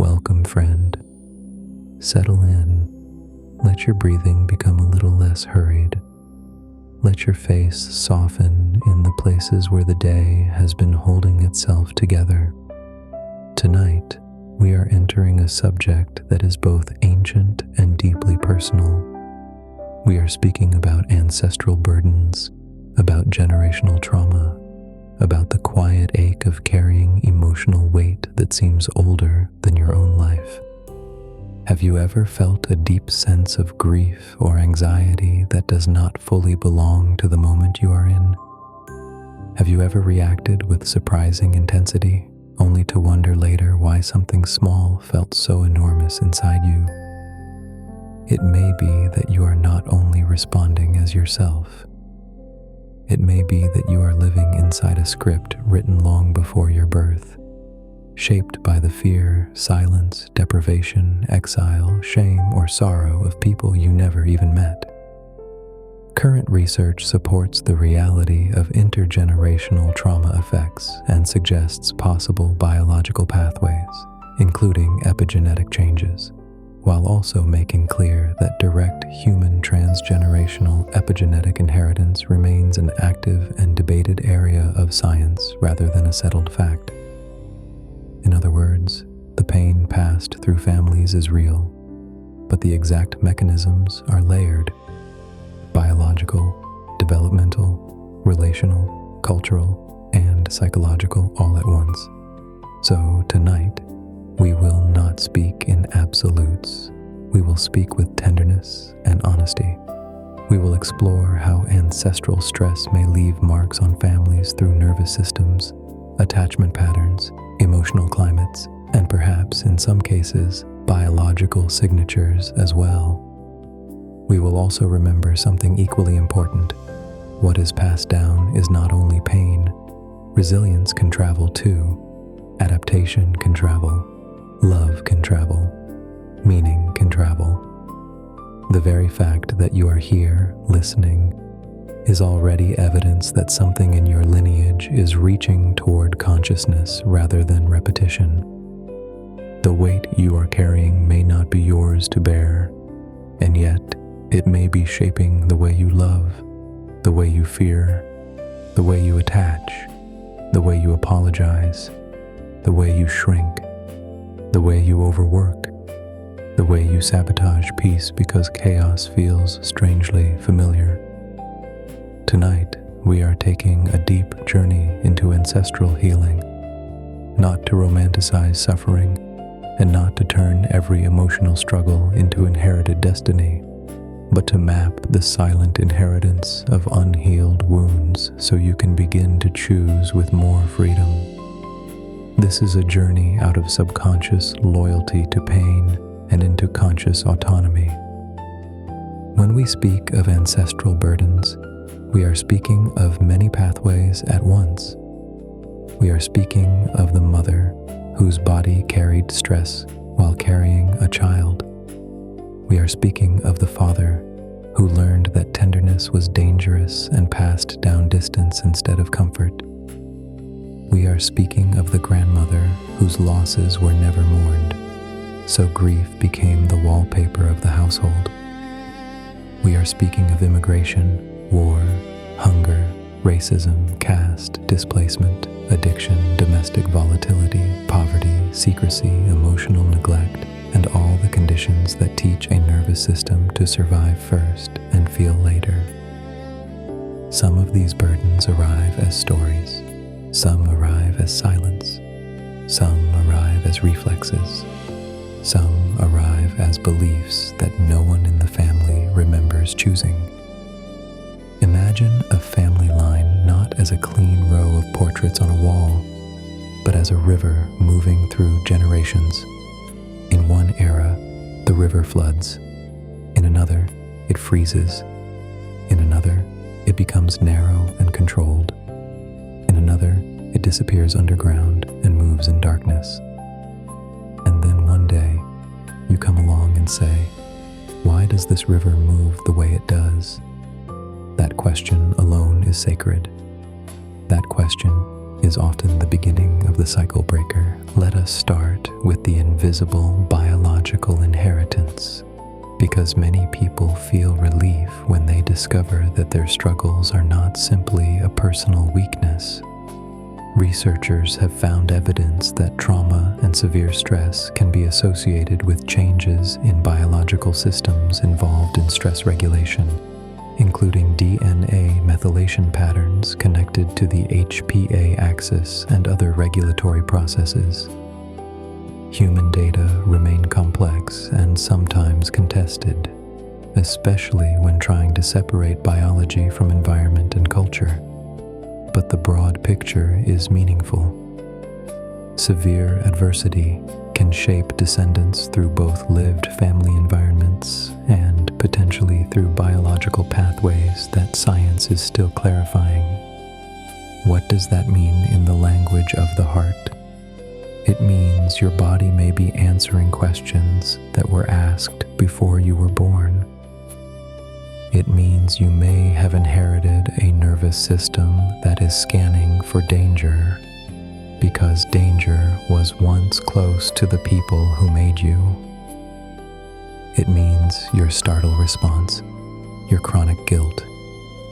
Welcome, friend. Settle in. Let your breathing become a little less hurried. Let your face soften in the places where the day has been holding itself together. Tonight, we are entering a subject that is both ancient and deeply personal. We are speaking about ancestral burdens, about generational trauma, about the quiet ache of carrying emotional weight that seems older than your own life. Have you ever felt a deep sense of grief or anxiety that does not fully belong to the moment you are in? Have you ever reacted with surprising intensity, only to wonder later why something small felt so enormous inside you? It may be that you are not only responding as yourself. It may be that you are living inside a script written long before your birth, shaped by the fear, silence, deprivation, exile, shame, or sorrow of people you never even met. Current research supports the reality of intergenerational trauma effects and suggests possible biological pathways, including epigenetic changes, while also making clear that direct human transgenerational epigenetic inheritance remains an active and debated area of science rather than a settled fact. In other words, the pain passed through families is real, but the exact mechanisms are layered: biological, developmental, relational, cultural, and psychological all at once. So tonight, we will not speak in absolutes. We will speak with tenderness and honesty. We will explore how ancestral stress may leave marks on families through nervous systems, attachment patterns, emotional climates, and perhaps, in some cases, biological signatures as well. We will also remember something equally important. What is passed down is not only pain. Resilience can travel too. Adaptation can travel. Love can travel. Meaning can travel. The very fact that you are here, listening, is already evidence that something in your lineage is reaching toward consciousness rather than repetition. The weight you are carrying may not be yours to bear, and yet it may be shaping the way you love, the way you fear, the way you attach, the way you apologize, the way you shrink, the way you overwork, the way you sabotage peace because chaos feels strangely familiar. Tonight, we are taking a deep journey into ancestral healing, not to romanticize suffering and not to turn every emotional struggle into inherited destiny, but to map the silent inheritance of unhealed wounds so you can begin to choose with more freedom. This is a journey out of subconscious loyalty to pain and into conscious autonomy. When we speak of ancestral burdens, we are speaking of many pathways at once. We are speaking of the mother whose body carried stress while carrying a child. We are speaking of the father who learned that tenderness was dangerous and passed down distance instead of comfort. We are speaking of the grandmother whose losses were never mourned, so grief became the wallpaper of the household. We are speaking of immigration, war, hunger, racism, caste, displacement, addiction, domestic volatility, poverty, secrecy, emotional neglect, and all the conditions that teach a nervous system to survive first and feel later. Some of these burdens arrive as stories. Some arrive as silence. Some arrive as reflexes. Some arrive as beliefs that no one in the family remembers choosing. Imagine a family line not as a clean row of portraits on a wall, but as a river moving through generations. In one era, the river floods. In another, it freezes. In another, it becomes narrow and controlled. In another, it disappears underground and moves in darkness. And then one day, you come along and say, "Why does this river move the way it does?" That question alone is sacred. That question is often the beginning of the cycle breaker Let us start with the invisible biological inheritance, because many people feel relief when they discover that their struggles are not simply a personal weakness. Researchers have found evidence that trauma and severe stress can be associated with changes in biological systems involved in stress regulation, including DNA methylation patterns connected to the HPA axis and other regulatory processes. Human data remain complex and sometimes contested, especially when trying to separate biology from environment and culture. But the broad picture is meaningful. Severe adversity can shape descendants through both lived family environments and potentially through biological pathways that science is still clarifying. What does that mean in the language of the heart? It means your body may be answering questions that were asked before you were born. It means you may have inherited a nervous system that is scanning for danger, because danger was once close to the people who made you. It means your startle response, your chronic guilt,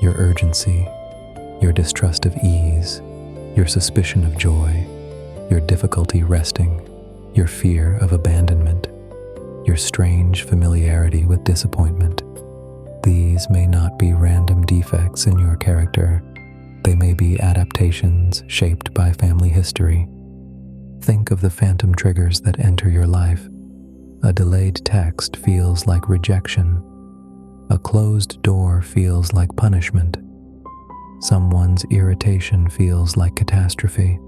your urgency, your distrust of ease, your suspicion of joy, your difficulty resting, your fear of abandonment, your strange familiarity with disappointment. These may not be random defects in your character. They may be adaptations shaped by family history. Think of the phantom triggers that enter your life. A delayed text feels like rejection. A closed door feels like punishment. Someone's irritation feels like catastrophe.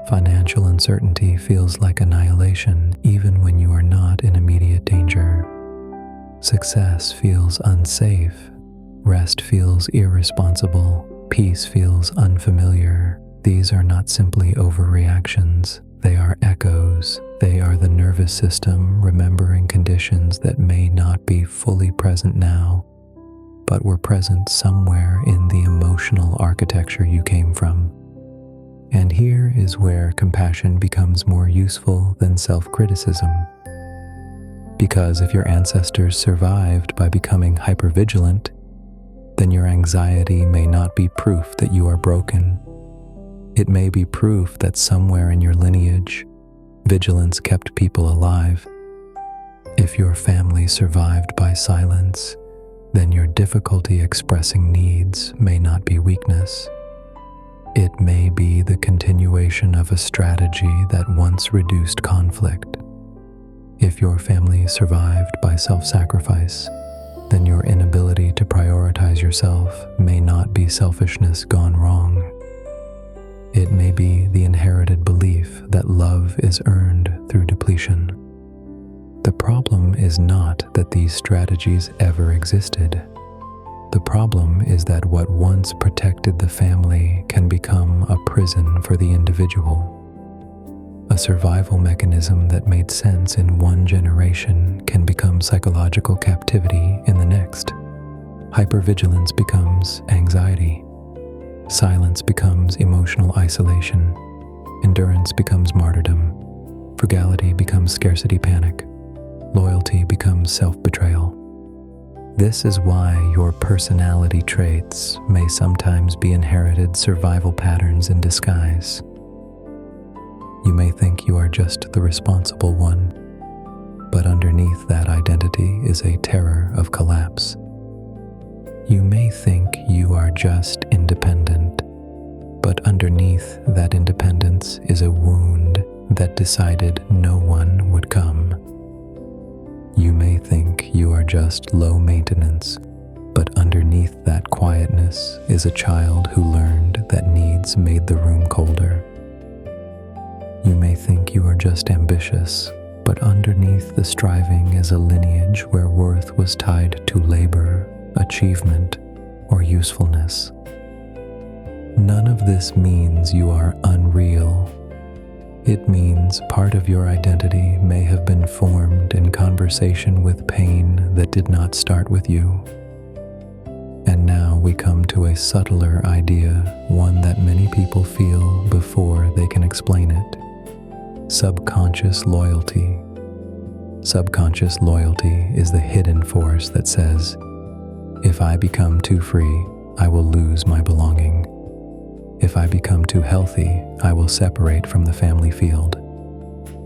Financial uncertainty feels like annihilation, even when you are not in immediate danger. Success feels unsafe. Rest feels irresponsible. Peace feels unfamiliar. These are not simply overreactions. They are echoes. They are the nervous system remembering conditions that may not be fully present now, but were present somewhere in the emotional architecture you came from. And here is where compassion becomes more useful than self-criticism. Because if your ancestors survived by becoming hypervigilant, then your anxiety may not be proof that you are broken. It may be proof that somewhere in your lineage, vigilance kept people alive. If your family survived by silence, then your difficulty expressing needs may not be weakness. It may be the continuation of a strategy that once reduced conflict. If your family survived by self-sacrifice, then your inability to prioritize yourself may not be selfishness gone wrong. It may be the inherited belief that love is earned through depletion. The problem is not that these strategies ever existed. The problem is that what once protected the family can become a prison for the individual. A survival mechanism that made sense in one generation can become psychological captivity in the next. Hypervigilance becomes anxiety. Silence becomes emotional isolation. Endurance becomes martyrdom. Frugality becomes scarcity panic. Loyalty becomes self-betrayal. This is why your personality traits may sometimes be inherited survival patterns in disguise. You may think you are just the responsible one, but underneath that identity is a terror of collapse. You may think you are just independent, but underneath that independence is a wound that decided no one would come. You may think you are just low maintenance, but underneath that quietness is a child who learned that needs made the room colder. You may think you are just ambitious, but underneath the striving is a lineage where worth was tied to labor, achievement, or usefulness. None of this means you are unreal. It means part of your identity may have been formed in conversation with pain that did not start with you. And now we come to a subtler idea, one that many people feel before they can explain it. subconscious loyalty. Subconscious loyalty is the hidden force that says, if I become too free, I will lose my belonging. If I become too healthy, I will separate from the family field.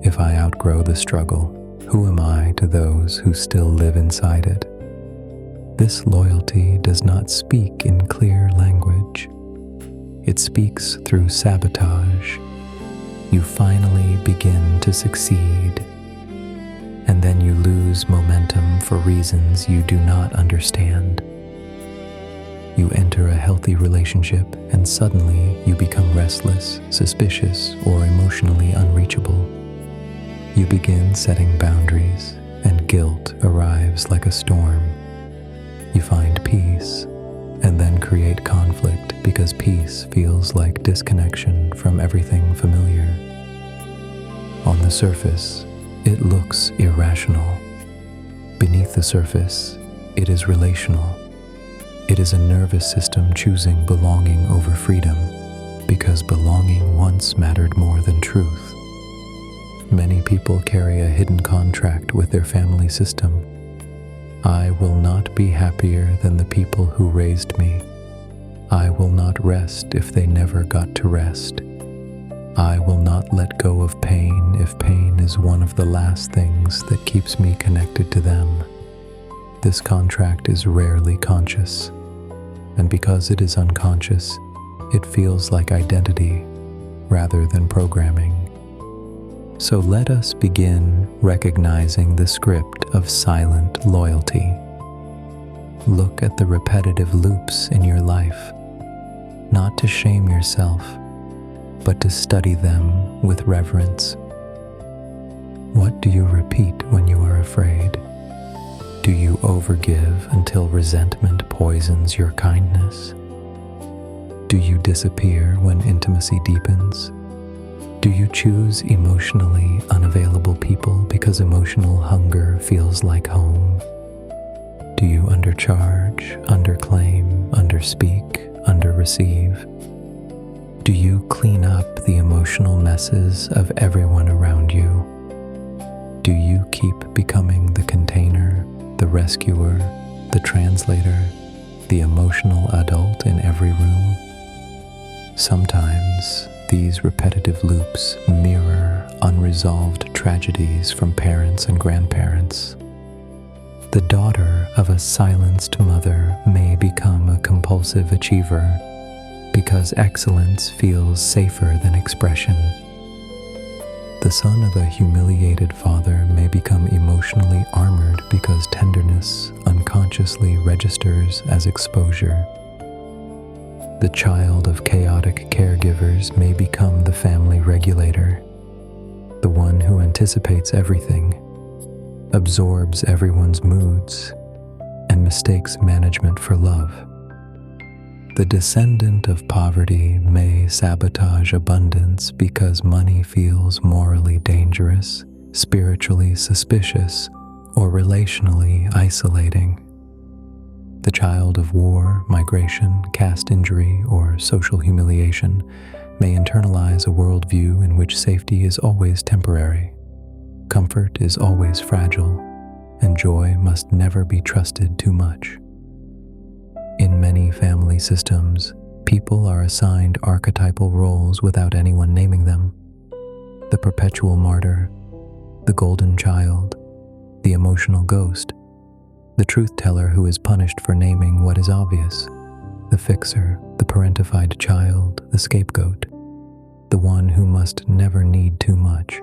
If I outgrow the struggle, who am I to those who still live inside it? This loyalty does not speak in clear language. It speaks through sabotage. You finally begin to succeed, and then you lose momentum for reasons you do not understand. You enter a healthy relationship and suddenly you become restless, suspicious, or emotionally unreachable. You begin setting boundaries and guilt arrives like a storm. You find peace and then create conflict because peace feels like disconnection from everything familiar. On the surface, it looks irrational. Beneath the surface, it is relational. It is a nervous system choosing belonging over freedom because belonging once mattered more than truth. Many people carry a hidden contract with their family system. I will not be happier than the people who raised me. I will not rest if they never got to rest. I will not let go of pain if pain is one of the last things that keeps me connected to them. This contract is rarely conscious, and because it is unconscious, it feels like identity rather than programming. So let us begin recognizing the script of silent loyalty. Look at the repetitive loops in your life, not to shame yourself, but to study them with reverence. What do you repeat when you are afraid? Do you overgive until resentment poisons your kindness? Do you disappear when intimacy deepens? Do you choose emotionally unavailable people because emotional hunger feels like home? Do you undercharge, underclaim, underspeak, underreceive? Do you clean up the emotional messes of everyone around you? Do you keep becoming the container, the rescuer, the translator, the emotional adult in every room? Sometimes these repetitive loops mirror unresolved tragedies from parents and grandparents. The daughter of a silenced mother may become a compulsive achiever because excellence feels safer than expression. The son of a humiliated father may become emotionally armored because tenderness unconsciously registers as exposure. The child of chaotic caregivers may become the family regulator, the one who anticipates everything, absorbs everyone's moods, and mistakes management for love. The descendant of poverty may sabotage abundance because money feels morally dangerous, spiritually suspicious, or relationally isolating. The child of war, migration, caste injury, or social humiliation may internalize a worldview in which safety is always temporary, comfort is always fragile, and joy must never be trusted too much. In many family systems, people are assigned archetypal roles without anyone naming them. The perpetual martyr, the golden child, the emotional ghost, the truth teller who is punished for naming what is obvious, the fixer, the parentified child, the scapegoat, the one who must never need too much,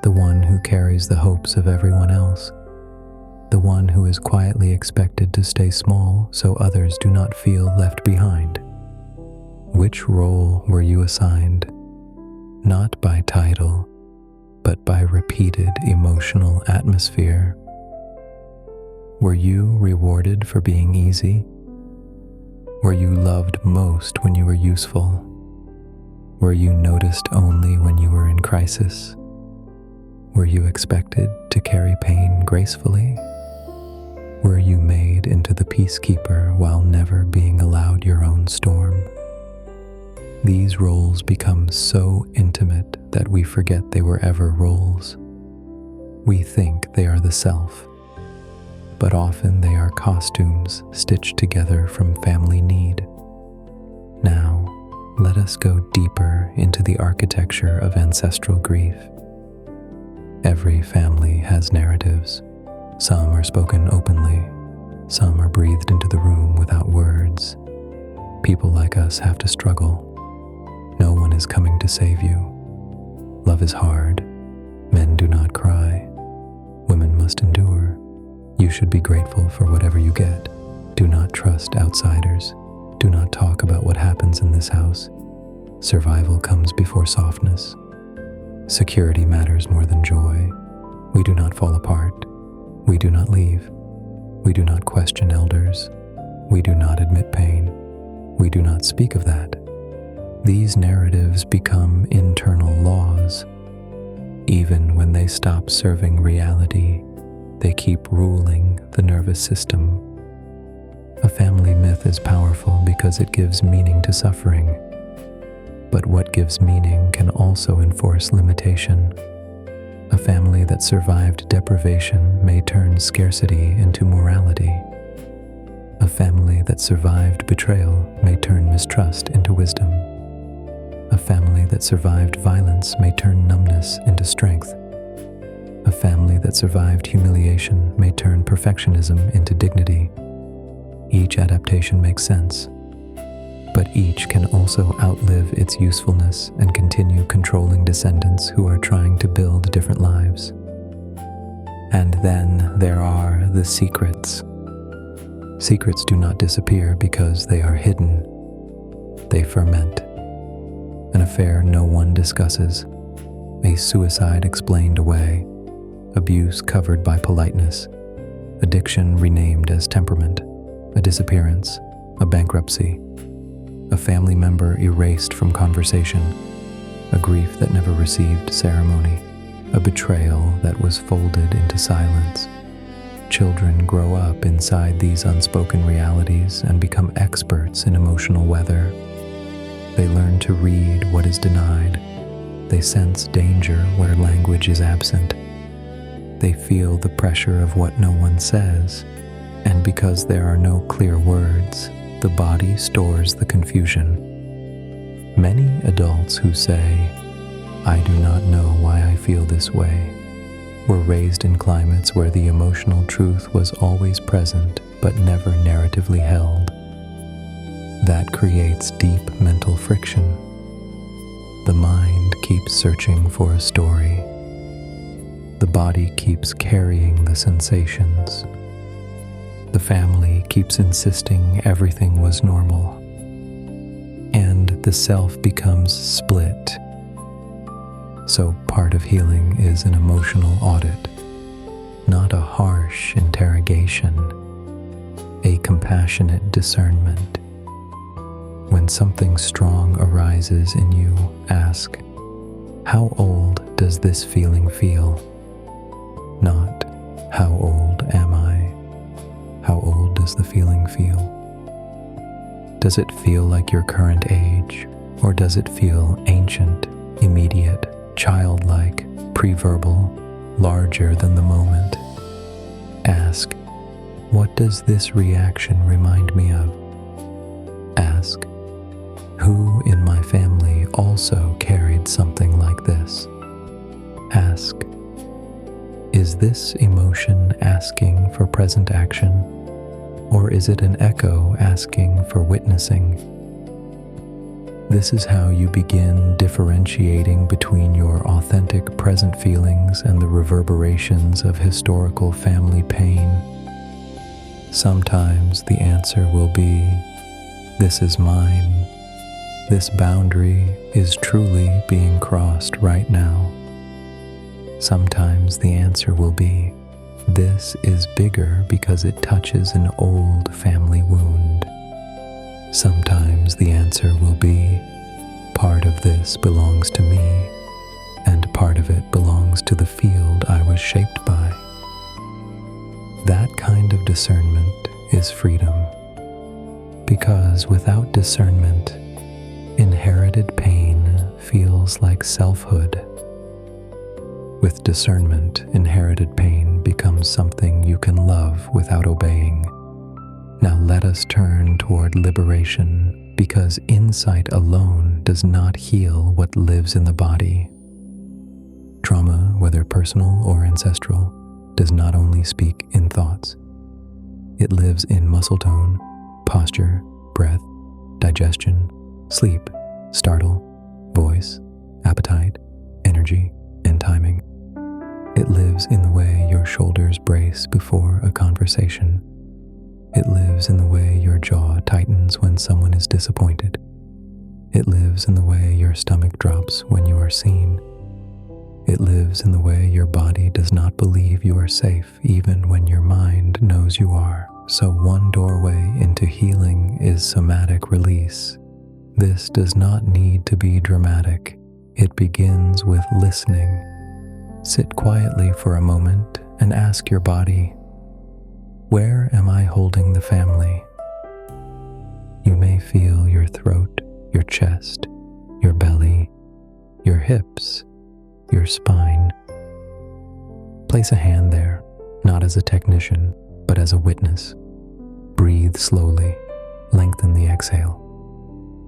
the one who carries the hopes of everyone else, the one who is quietly expected to stay small so others do not feel left behind. Which role were you assigned? Not by title, but by repeated emotional atmosphere. Were you rewarded for being easy? Were you loved most when you were useful? Were you noticed only when you were in crisis? Were you expected to carry pain gracefully? Were you made into the peacekeeper while never being allowed your own storm? these roles become so intimate that we forget they were ever roles. We think they are the self, but often they are costumes stitched together from family need. Now, let us go deeper into the architecture of ancestral grief. Every family has narratives. Some are spoken openly, some are breathed into the room without words. People like us have to struggle. No one is coming to save you. Love is hard. Men do not cry. Women must endure. You should be grateful for whatever you get. Do not trust outsiders. Do not talk about what happens in this house. Survival comes before softness. Security matters more than joy. We do not fall apart. We do not leave. We do not question elders. We do not admit pain. We do not speak of that. These narratives become internal laws. Even when they stop serving reality, they keep ruling the nervous system. A family myth is powerful because it gives meaning to suffering. But what gives meaning can also enforce limitation. A family that survived deprivation may turn scarcity into morality. A family that survived betrayal may turn mistrust into wisdom. A family that survived violence may turn numbness into strength. A family that survived humiliation may turn perfectionism into dignity. Each adaptation makes sense, but each can also outlive its usefulness and continue controlling descendants who are trying to build different lives. And then there are the secrets. Secrets do not disappear because they are hidden. They ferment. An affair no one discusses, a suicide explained away, abuse covered by politeness, addiction renamed as temperament, a disappearance, a bankruptcy, a family member erased from conversation, a grief that never received ceremony, a betrayal that was folded into silence. Children grow up inside these unspoken realities and become experts in emotional weather. They learn to read what is denied. They sense danger where language is absent. They feel the pressure of what no one says, and because there are no clear words, the body stores the confusion. Many adults who say, "I do not know why I feel this way," were raised in climates where the emotional truth was always present but never narratively held. That creates deep mental friction. The mind keeps searching for a story. The body keeps carrying the sensations. The family keeps insisting everything was normal. And the self becomes split. So part of healing is an emotional audit, not a harsh interrogation, a compassionate discernment. When something strong arises in you, ask, how old does this feeling feel? Not, how old am I? How old does the feeling feel? Does it feel like your current age, or does it feel ancient, immediate, childlike, pre-verbal, larger than the moment? Ask, what does this reaction remind me of? Ask, who in my family also carried something like this? Ask, is this emotion asking for present action, or is it an echo asking for witnessing? This is how you begin differentiating between your authentic present feelings and the reverberations of historical family pain. Sometimes the answer will be, this is mine. This boundary is truly being crossed right now. Sometimes the answer will be, this is bigger because it touches an old family wound. Sometimes the answer will be, part of this belongs to me, and part of it belongs to the field I was shaped by. That kind of discernment is freedom, because without discernment, Inherited pain feels like selfhood. With discernment, inherited pain becomes something you can love without obeying. Now let us turn toward liberation, because insight alone does not heal what lives in the body. Trauma, whether personal or ancestral, does not only speak in thoughts. It lives in muscle tone, posture, breath, digestion, sleep, startle, voice, appetite, energy, and timing. It lives in the way your shoulders brace before a conversation. It lives in the way your jaw tightens when someone is disappointed. It lives in the way your stomach drops when you are seen. It lives in the way your body does not believe you are safe even when your mind knows you are. So one doorway into healing is somatic release. This does not need to be dramatic. It begins with listening. Sit quietly for a moment and ask your body, where am I holding the family? You may feel your throat, your chest, your belly, your hips, your spine. Place a hand there, not as a technician, but as a witness. Breathe slowly, lengthen the exhale.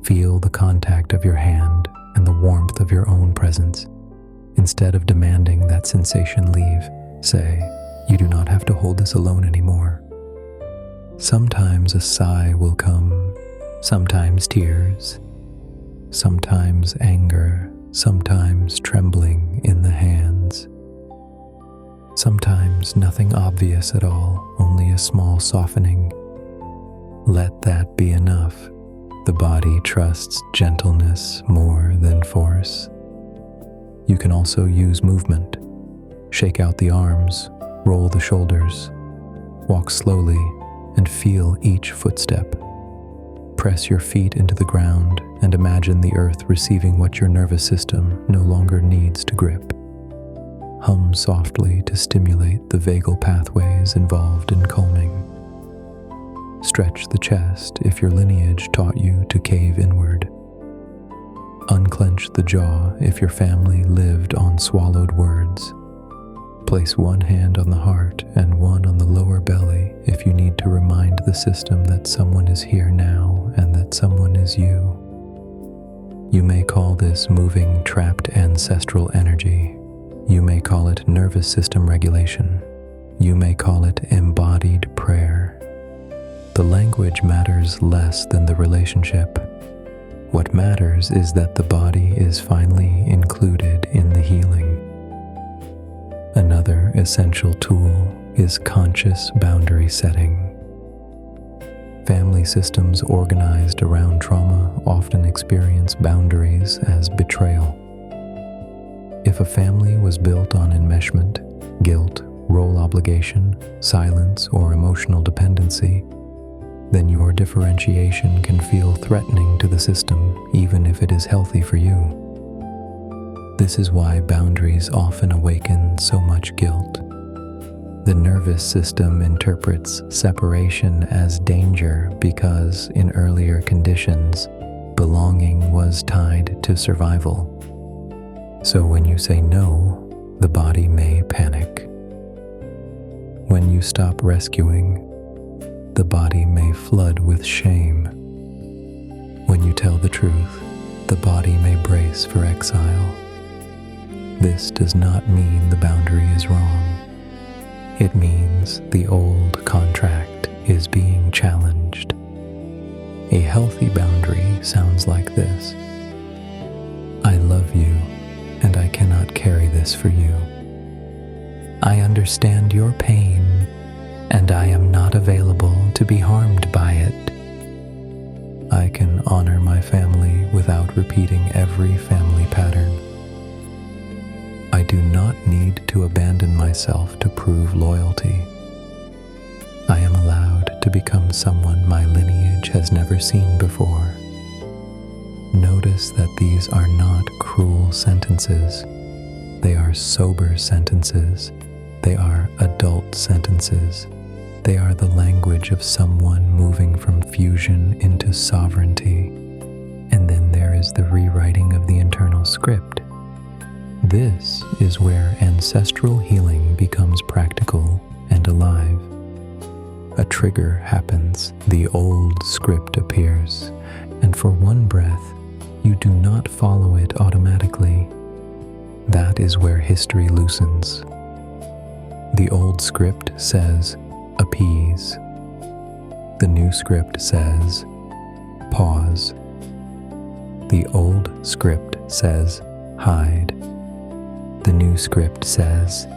Feel the contact of your hand and the warmth of your own presence. Instead of demanding that sensation leave, say, you do not have to hold this alone anymore. Sometimes a sigh will come, sometimes tears, sometimes anger, sometimes trembling in the hands. Sometimes nothing obvious at all, only a small softening. Let that be enough. The body trusts gentleness more than force. You can also use movement. Shake out the arms, roll the shoulders, walk slowly, and feel each footstep. Press your feet into the ground and imagine the earth receiving what your nervous system no longer needs to grip. Hum softly to stimulate the vagal pathways involved in calming. Stretch the chest if your lineage taught you to cave inward. Unclench the jaw if your family lived on swallowed words. Place one hand on the heart and one on the lower belly if you need to remind the system that someone is here now and that someone is you. You may call this moving trapped ancestral energy. You may call it nervous system regulation. You may call it embodied prayer. The language matters less than the relationship. What matters is that the body is finally included in the healing. Another essential tool is conscious boundary setting. Family systems organized around trauma often experience boundaries as betrayal. If a family was built on enmeshment, guilt, role obligation, silence, or emotional dependency, then your differentiation can feel threatening to the system, even if it is healthy for you. This is why boundaries often awaken so much guilt. The nervous system interprets separation as danger because, in earlier conditions, belonging was tied to survival. So when you say no, the body may panic. When you stop rescuing, the body may flood with shame. When you tell the truth, the body may brace for exile. This does not mean the boundary is wrong. It means the old contract is being challenged. A healthy boundary sounds like this: I love you, and I cannot carry this for you. I understand your pain, and I am not available to be harmed by it. I can honor my family without repeating every family pattern. I do not need to abandon myself to prove loyalty. I am allowed to become someone my lineage has never seen before. Notice that these are not cruel sentences. They are sober sentences. They are adult sentences. They are the language of someone moving from fusion into sovereignty. And then there requires the rewriting of the internal script. This is where ancestral healing becomes practical and alive. A trigger happens, the old script appears, and for one breath, you do not follow it automatically. That is where history loosens. The old script says, appease. The new script says, pause. The old script says, hide. The new script says,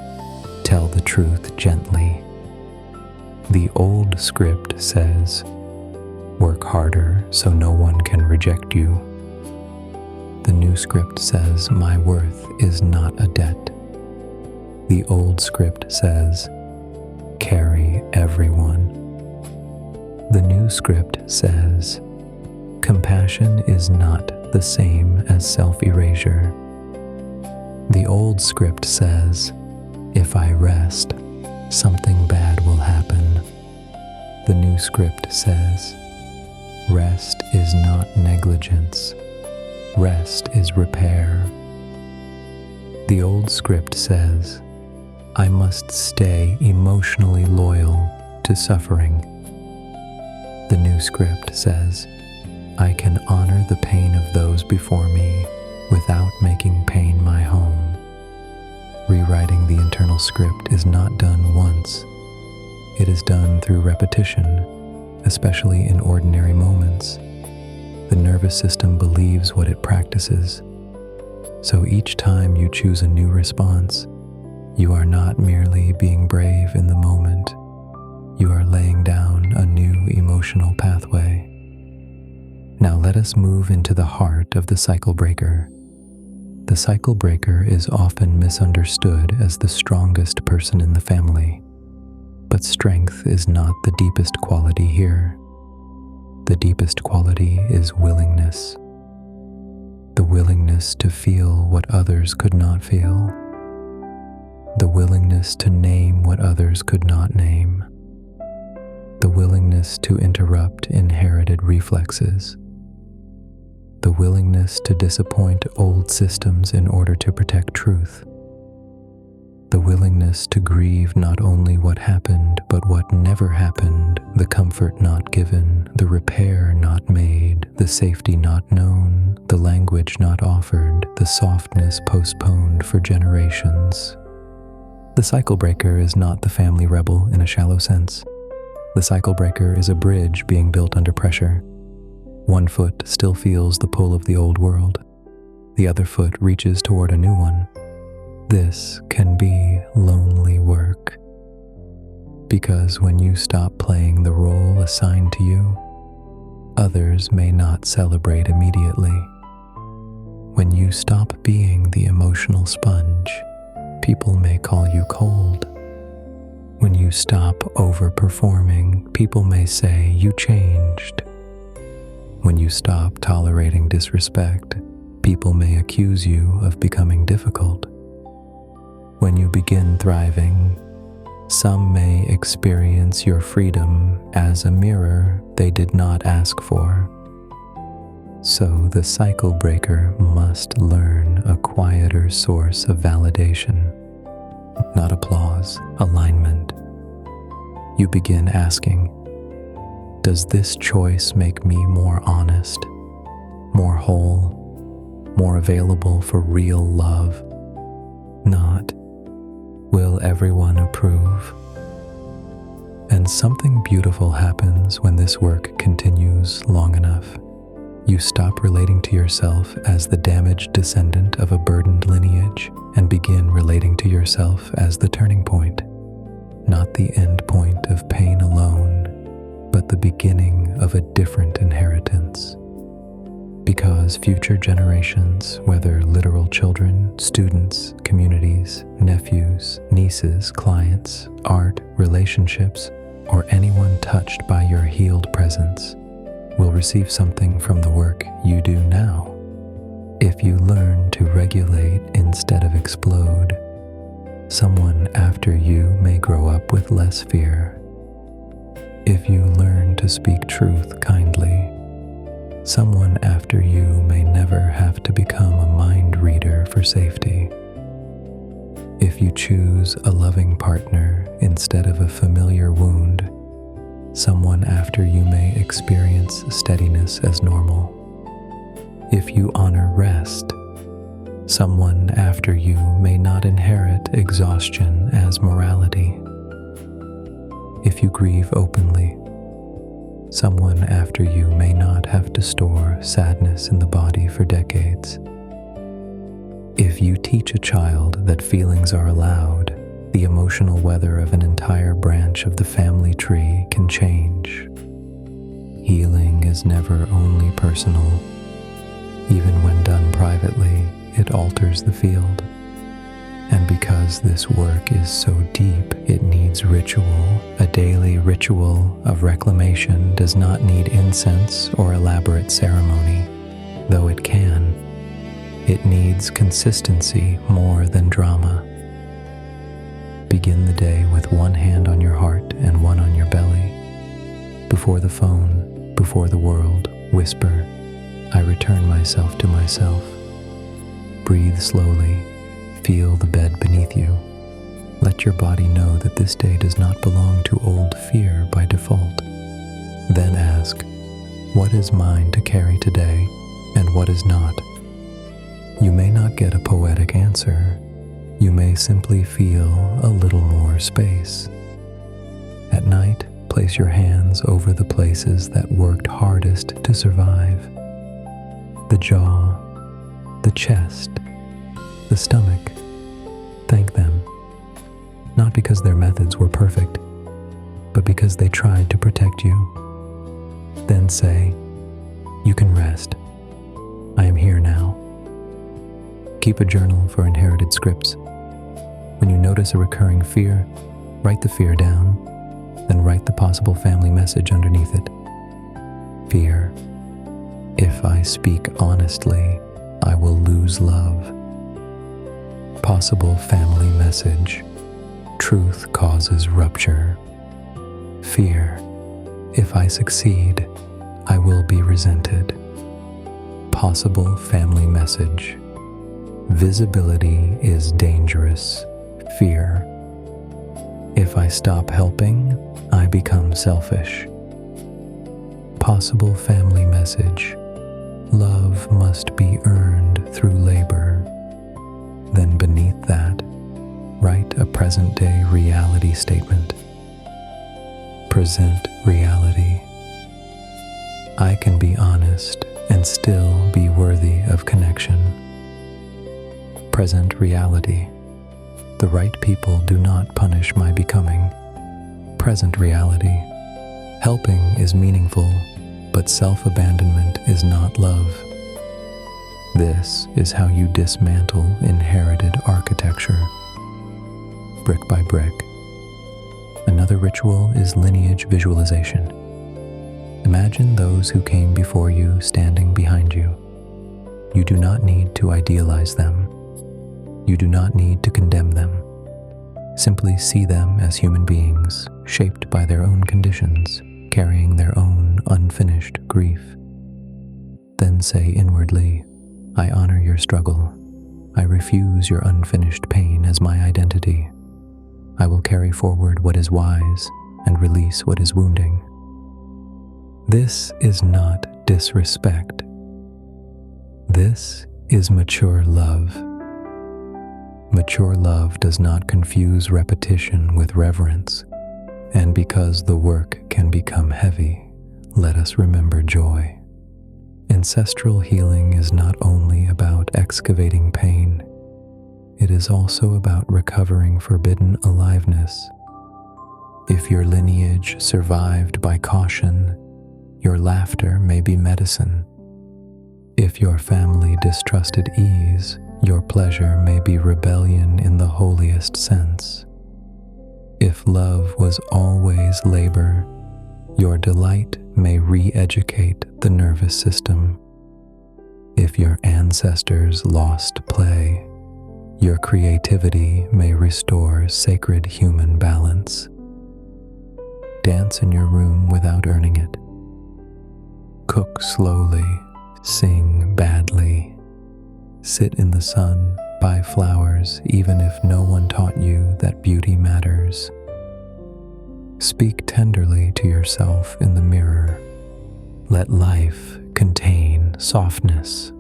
tell the truth gently. The old script says, work harder so no one can reject you. The new script says, my worth is not a debt. The old script says, carry everyone. The new script says, compassion is not the same as self-erasure. The old script says, if I rest, something bad will happen. The new script says, rest is not negligence. Rest is repair. The old script says, I must stay emotionally loyal to suffering. The new script says, I can honor the pain of those before me without making pain my home. Rewriting the internal script is not done once. It is done through repetition, especially in ordinary moments. The nervous system believes what it practices. So each time you choose a new response, you are not merely being brave in the moment. You are laying down a new emotional pathway. Now let us move into the heart of the cycle breaker. The cycle breaker is often misunderstood as the strongest person in the family, but strength is not the deepest quality here. The deepest quality is willingness. The willingness to feel what others could not feel. The willingness to name what others could not name. The willingness to interrupt inherited reflexes. The willingness to disappoint old systems in order to protect truth. The willingness to grieve not only what happened, but what never happened, the comfort not given, the repair not made, the safety not known, the language not offered, the softness postponed for generations. The cycle breaker is not the family rebel in a shallow sense. The cycle breaker is a bridge being built under pressure. One foot still feels the pull of the old world. The other foot reaches toward a new one. This can be lonely work. Because when you stop playing the role assigned to you, others may not celebrate immediately. When you stop being the emotional sponge, people may call you cold. When you stop overperforming, people may say you changed. When you stop tolerating disrespect, people may accuse you of becoming difficult. When you begin thriving, some may experience your freedom as a mirror they did not ask for. So the cycle breaker must learn a quieter source of validation, not applause, alignment. You begin asking, does this choice make me more honest, more whole, more available for real love? Not, will everyone approve? And something beautiful happens when this work continues long enough. You stop relating to yourself as the damaged descendant of a burdened lineage and begin relating to yourself as the turning point, not the end point of pain alone, but the beginning of a different inheritance. Because future generations, whether literal children, students, communities, nephews, nieces, clients, art, relationships, or anyone touched by your healed presence, will receive something from the work you do now. If you learn to regulate instead of explode, someone after you may grow up with less fear. If you learn to speak truth kindly, Someone after you may never have to become a mind reader for safety. If you choose a loving partner instead of a familiar wound, someone after you may experience steadiness as normal. If you honor rest, someone after you may not inherit exhaustion as morality. If you grieve openly, someone after you may not have to store sadness in the body for decades. If you teach a child that feelings are allowed, the emotional weather of an entire branch of the family tree can change. Healing is never only personal. Even when done privately, it alters the field. And because this work is so deep, it needs ritual. A daily ritual of reclamation does not need incense or elaborate ceremony, though it can. It needs consistency more than drama. Begin the day with one hand on your heart and one on your belly. Before the phone, before the world, whisper, "I return myself to myself." Breathe slowly. Feel the bed beneath you. Let your body know that this day does not belong to old fear by default. Then ask, what is mine to carry today and what is not? You may not get a poetic answer. You may simply feel a little more space. At night, place your hands over the places that worked hardest to survive. The jaw, the chest, the stomach. Thank them, not because their methods were perfect, but because they tried to protect you. Then say, "You can rest. I am here now." Keep a journal for inherited scripts. When you notice a recurring fear, write the fear down, then write the possible family message underneath it. Fear. If I speak honestly, I will lose love. Possible family message. Truth causes rupture. Fear. If I succeed, I will be resented. Possible family message. Visibility is dangerous. Fear. If I stop helping, I become selfish. Possible family message. Love must be earned through labor. Then beneath that, write a present-day reality statement. Present reality. I can be honest and still be worthy of connection. Present reality. The right people do not punish my becoming. Present reality. Helping is meaningful, but self-abandonment is not love. This is how you dismantle inherited architecture, brick by brick. Another ritual is lineage visualization. Imagine those who came before you standing behind you. You do not need to idealize them. You do not need to condemn them. Simply see them as human beings, shaped by their own conditions, carrying their own unfinished grief. Then say inwardly, "I honor your struggle. I refuse your unfinished pain as my identity. I will carry forward what is wise and release what is wounding." This is not disrespect. This is mature love. Mature love does not confuse repetition with reverence, and because the work can become heavy, let us remember joy. Ancestral healing is not only about excavating pain, it is also about recovering forbidden aliveness. If your lineage survived by caution, your laughter may be medicine. If your family distrusted ease, your pleasure may be rebellion in the holiest sense. If love was always labor, your delight may re-educate the nervous system. If your ancestors lost play, your creativity may restore sacred human balance. Dance in your room without earning it. Cook slowly Sing badly. Sit in the sun, buy flowers, even if no one taught you that beauty matters. Speak tenderly to yourself in the mirror. Let life contain softness.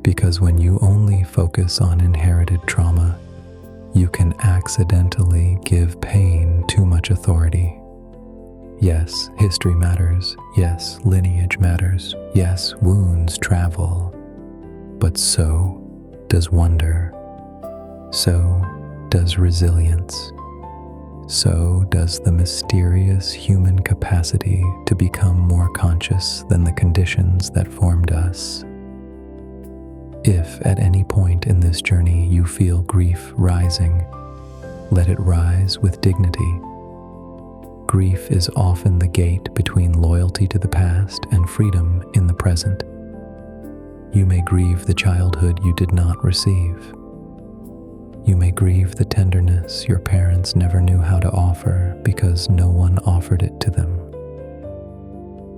Because when you only focus on inherited trauma, you can accidentally give pain too much authority. Yes, history matters. Yes, lineage matters. Yes, wounds travel. But so does wonder. So does resilience. So does the mysterious human capacity to become more conscious than the conditions that formed us. If at any point in this journey you feel grief rising, let it rise with dignity. Grief is often the gate between loyalty to the past and freedom in the present. You may grieve the childhood you did not receive. You may grieve the tenderness your parents never knew how to offer because no one offered it to them.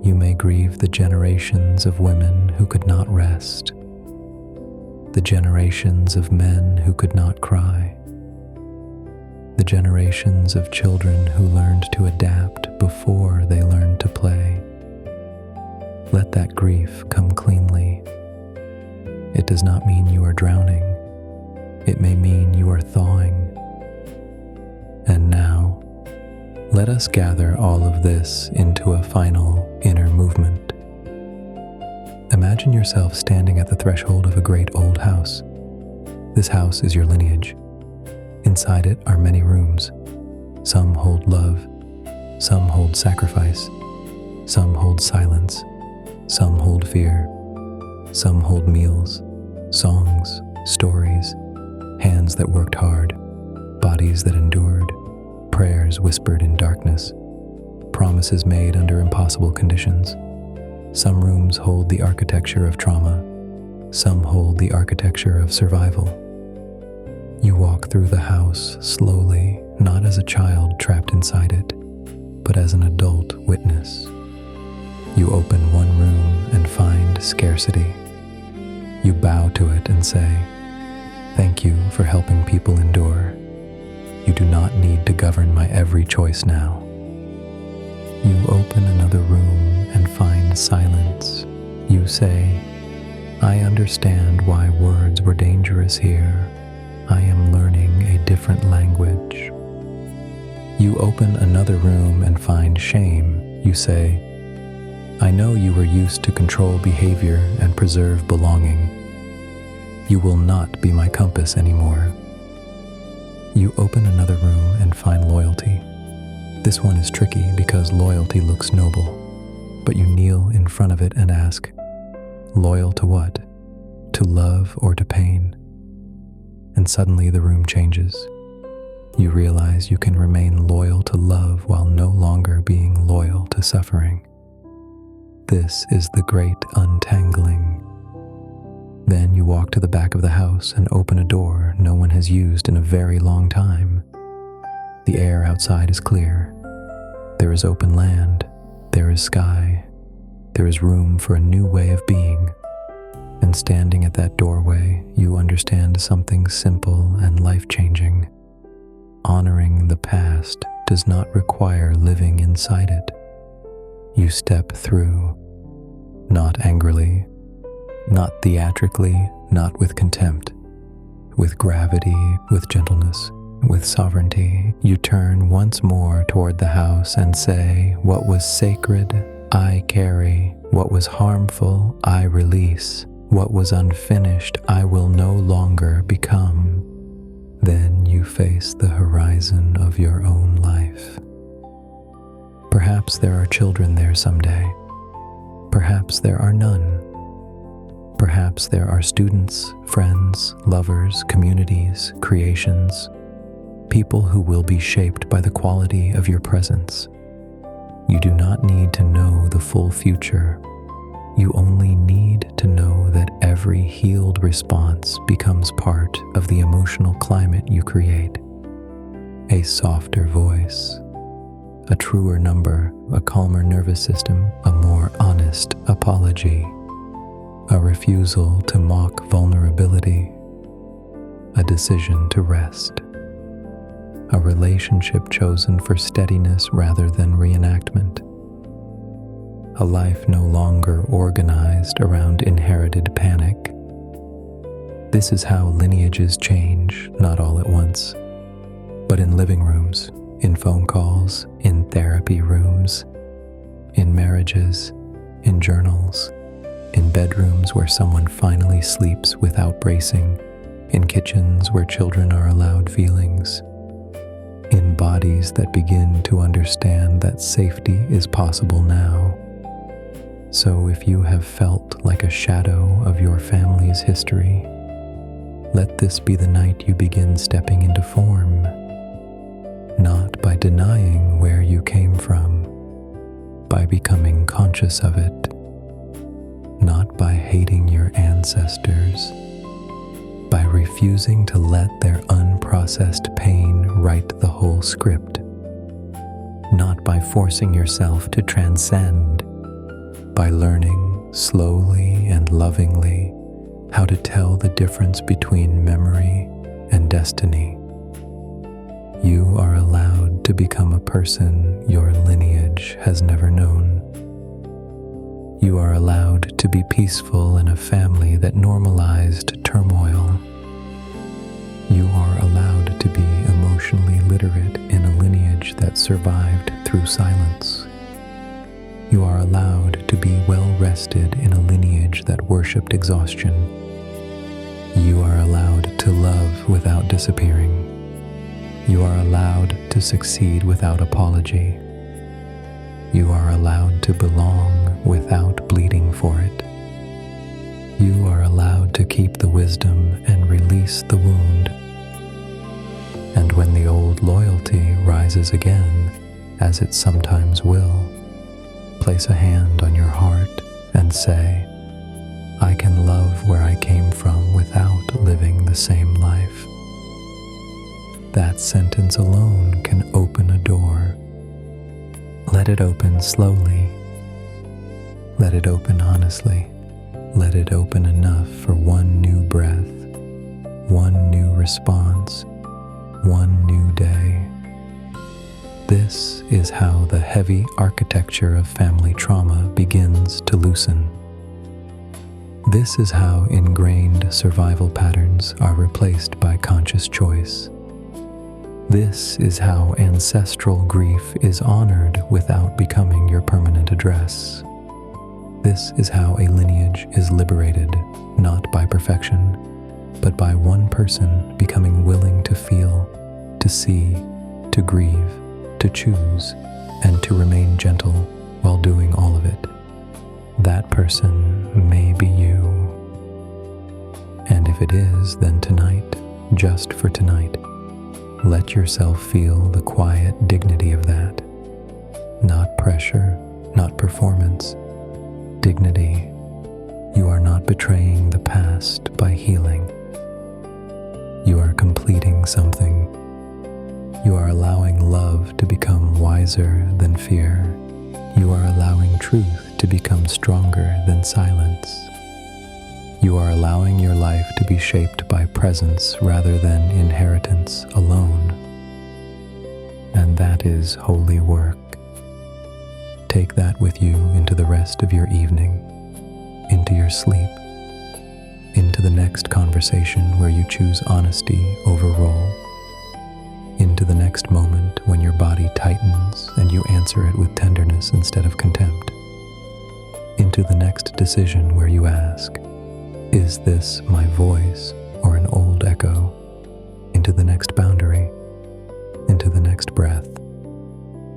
You may grieve the generations of women who could not rest, the generations of men who could not cry, the generations of children who learned to adapt before they learned to play. Let that grief come cleanly. It does not mean you are drowning. It may mean you are thawing. And now, let us gather all of this into a final inner movement. Imagine yourself standing at the threshold of a great old house. This house is your lineage. Inside it are many rooms. Some hold love. Some hold sacrifice. Some hold silence. Some hold fear. Some hold meals, songs, stories, hands that worked hard, bodies that endured, prayers whispered in darkness, promises made under impossible conditions. Some rooms hold the architecture of trauma. Some hold the architecture of survival. You walk through the house slowly, not as a child trapped inside it, but as an adult witness. You open one room and find scarcity. You bow to it and say, "Thank you for helping people endure. You do not need to govern my every choice now." You open another room and find silence. You say, "I understand why words were dangerous here. I am learning a different language." You open another room and find shame. You say, "I know you were used to control behavior and preserve belonging. You will not be my compass anymore." You open another room and find loyalty. This one is tricky because loyalty looks noble, but you kneel in front of it and ask, "Loyal to what? To love or to pain?" And suddenly the room changes. You realize you can remain loyal to love while no longer being loyal to suffering. This is the great untangling. Then you walk to the back of the house and open a door no one has used in a very long time. The air outside is clear. There is open land. There is sky. There is room for a new way of being. And standing at that doorway, you understand something simple and life-changing. Honoring the past does not require living inside it. You step through, not angrily, not theatrically, not with contempt. With gravity, with gentleness, with sovereignty, you turn once more toward the house and say, "What was sacred, I carry. What was harmful, I release. What was unfinished, I will no longer become." Then you face the horizon of your own life. Perhaps there are children there someday. Perhaps there are none. Perhaps there are students, friends, lovers, communities, creations, people who will be shaped by the quality of your presence. You do not need to know the full future. You only need to know that every healed response becomes part of the emotional climate you create. A softer voice, a truer number, a calmer nervous system, a more honest apology. a refusal to mock vulnerability, a decision to rest, a relationship chosen for steadiness rather than reenactment, a life no longer organized around inherited panic. This is how lineages change, not all at once, but in living rooms, in phone calls, in therapy rooms, in marriages, in journals, in bedrooms where someone finally sleeps without bracing, in kitchens where children are allowed feelings, in bodies that begin to understand that safety is possible now. So if you have felt like a shadow of your family's history, let this be the night you begin stepping into form, not by denying where you came from, by becoming conscious of it, not by hating your ancestors, by refusing to let their unprocessed pain write the whole script, not by forcing yourself to transcend, by learning slowly and lovingly how to tell the difference between memory and destiny. You are allowed to become a person your lineage has never known. You are allowed to be peaceful in a family that normalized turmoil. You are allowed to be emotionally literate in a lineage that survived through silence. You are allowed to be well-rested in a lineage that worshipped exhaustion. You are allowed to love without disappearing. You are allowed to succeed without apology. You are allowed to belong without bleeding for it. You are allowed to keep the wisdom and release the wound. And when the old loyalty rises again, as it sometimes will, place a hand on your heart and say, I can love where I came from without living the same life. That sentence alone can open a door. Let it open slowly. Let it open honestly. Let it open enough for one new breath, one new response, one new day. This is how the heavy architecture of family trauma begins to loosen. This is how ingrained survival patterns are replaced by conscious choice. This is how ancestral grief is honored without becoming your permanent address. This is how a lineage is liberated, not by perfection, but by one person becoming willing to feel, to see, to grieve, to choose, and to remain gentle while doing all of it. That person may be you. And if it is, then tonight, just for tonight, let yourself feel the quiet dignity of that. Not pressure, not performance. Dignity. You are not betraying the past by healing. You are completing something. You are allowing love to become wiser than fear. You are allowing truth to become stronger than silence. You are allowing your life to be shaped by presence rather than inheritance alone. And that is holy work. Take that with you into the rest of your evening, into your sleep, into the next conversation where you choose honesty over role, into the next moment when your body tightens and you answer it with tenderness instead of contempt, into the next decision where you ask, is this my voice or an old echo? Into the next boundary, into the next breath,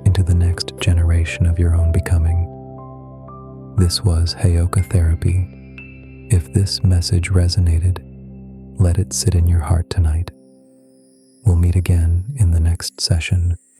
into the next generation of your own becoming. This was Heyoka Therapy. If this message resonated, let it sit in your heart tonight. We'll meet again in the next session.